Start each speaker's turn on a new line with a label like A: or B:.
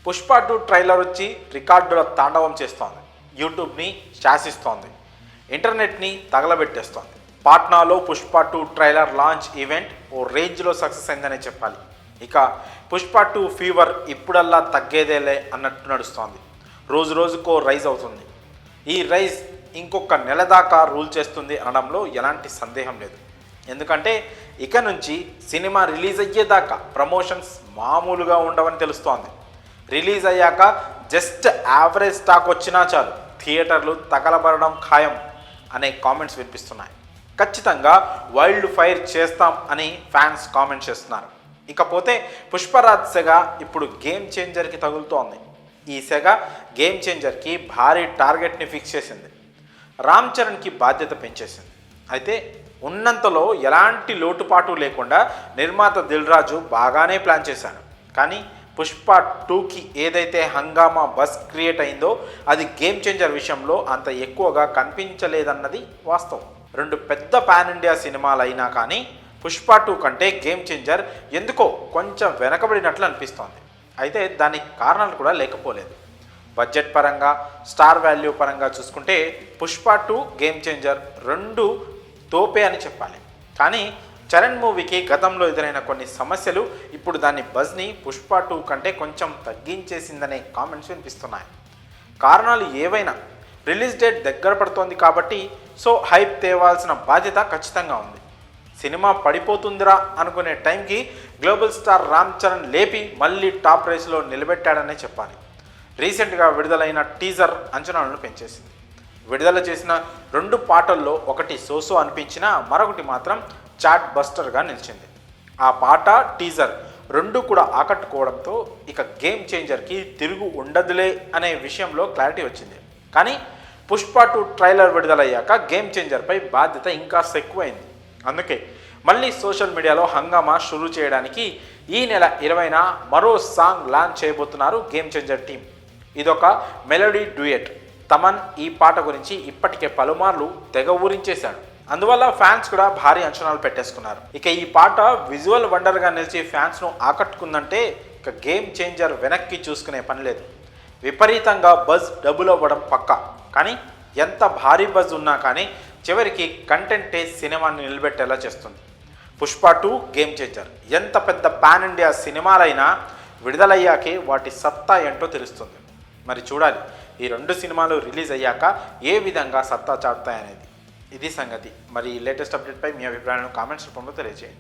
A: Pushpa 2 trailer వచ్చి రికార్డుల తాండవం చేస్తోంది. యూట్యూబ్ని శాసిస్తోంది, ఇంటర్నెట్ని తగలబెట్టేస్తోంది. పాట్నాలో పుష్ప 2 ట్రైలర్ లాంచ్ ఈవెంట్ ఓ రేంజ్లో సక్సెస్ అయిందనే చెప్పాలి. ఇక పుష్ప 2 ఫీవర్ ఇప్పుడల్లా తగ్గేదేలే అన్నట్టు నడుస్తోంది. రోజు రోజుకో రైజ్ అవుతుంది. ఈ రైజ్ ఇంకొక నెల దాకా రూల్ చేస్తుంది అనడంలో ఎలాంటి సందేహం లేదు. ఎందుకంటే ఇక నుంచి సినిమా రిలీజ్ అయ్యేదాకా ప్రమోషన్స్ మామూలుగా ఉండవని తెలుస్తోంది. రిలీజ్ అయ్యాక జస్ట్ యావరేజ్ స్టాక్ వచ్చినా చాలు థియేటర్లు తగలబడడం ఖాయం అనే కామెంట్స్ వినిపిస్తున్నాయి. ఖచ్చితంగా వైల్డ్ ఫైర్ చేస్తాం అని ఫ్యాన్స్ కామెంట్ చేస్తున్నారు. ఇకపోతే పుష్పరాజ్ సెగ ఇప్పుడు గేమ్ చేంజర్కి తగులుతోంది. ఈ సెగ గేమ్ చేంజర్కి భారీ టార్గెట్ని ఫిక్స్ చేసింది. రామ్ చరణ్కి బాధ్యత పెంచేసింది. అయితే ఉన్నంతలో ఎలాంటి లోటుపాటు లేకుండా నిర్మాత దిల్ రాజు బాగానే ప్లాన్ చేశాడు. కానీ పుష్ప 2కి ఏదైతే హంగామా బస్ క్రియేట్ అయిందో అది గేమ్ చేంజర్ విషయంలో అంత ఎక్కువగా కనిపించలేదన్నది వాస్తవం. రెండు పెద్ద పాన్ ఇండియా సినిమాలు అయినా కానీ పుష్ప 2 కంటే గేమ్ చేంజర్ ఎందుకో కొంచెం వెనకబడినట్లు అనిపిస్తోంది. అయితే దానికి కారణాలు కూడా లేకపోలేదు. బడ్జెట్ పరంగా, స్టార్ వాల్యూ పరంగా చూసుకుంటే పుష్ప 2 గేమ్ చేంజర్ రెండు తోపే అని చెప్పాలి. కానీ చరణ్ మూవీకి గతంలో ఎదురైన కొన్ని సమస్యలు ఇప్పుడు దాని బజ్ని పుష్ప 2 కంటే కొంచెం తగ్గించేసిందనే కామెంట్స్ వినిపిస్తున్నాయి. కారణాలు ఏవైనా రిలీజ్ డేట్ దగ్గర పడుతోంది కాబట్టి సో హైప్ తేవాల్సిన బాధ్యత ఖచ్చితంగా ఉంది. సినిమా పడిపోతుందిరా అనుకునే టైంకి గ్లోబల్ స్టార్ రామ్ చరణ్ లేపి మళ్ళీ టాప్ రేస్లో నిలబెట్టాడనే చెప్పాలి. రీసెంట్గా విడుదలైన టీజర్ అంచనాలను పెంచేసింది. విడుదల చేసిన 2 పాటల్లో ఒకటి సోసో అనిపించినా మరొకటి మాత్రం చాట్ బస్టర్గా నిలిచింది. ఆ పాట, టీజర్ రెండు కూడా ఆకట్టుకోవడంతో ఇక గేమ్ చేంజర్కి తిరుగు ఉండదులే అనే విషయంలో క్లారిటీ వచ్చింది. కానీ పుష్ప 2 ట్రైలర్ విడుదలయ్యాక గేమ్ చేంజర్పై బాధ్యత ఇంకా ఎక్కువైంది. అందుకే మళ్ళీ సోషల్ మీడియాలో హంగామా షురూ చేయడానికి ఈ నెల 20న మరో సాంగ్ లాంచ్ చేయబోతున్నారు గేమ్ చేంజర్ టీం. ఇదొక మెలోడీ డ్యూయట్. తమన్ ఈ పాట గురించి ఇప్పటికే పలుమార్లు తెగ ఊరించేశాడు. అందువల్ల ఫ్యాన్స్ కూడా భారీ అంచనాలు పెట్టేసుకున్నారు. ఇక ఈ పాట విజువల్ వండర్గా నిలిచి ఫ్యాన్స్ను ఆకట్టుకుందంటే ఇక గేమ్ చేంజర్ వెనక్కి చూసుకునే పని లేదు. విపరీతంగా బజ్ డబుల్ అవ్వడం పక్కా. కానీ ఎంత భారీ బజ్ ఉన్నా కానీ చివరికి కంటెంటే సినిమాని నిలబెట్టేలా చేస్తుంది. పుష్ప 2 గేమ్ చేంజర్ ఎంత పెద్ద పాన్ ఇండియా సినిమాలైనా విడుదలయ్యాకే వాటి సత్తా ఏంటో తెలుస్తుంది. మరి చూడాలి ఈ 2 సినిమాలు రిలీజ్ అయ్యాక ఏ విధంగా సత్తా చాటుతాయనేది. ఇది సంగతి. మరి లేటెస్ట్ అప్డేట్పై మీ అభిప్రాయాలను కామెంట్స్ రూపంలో తెలియజేయండి.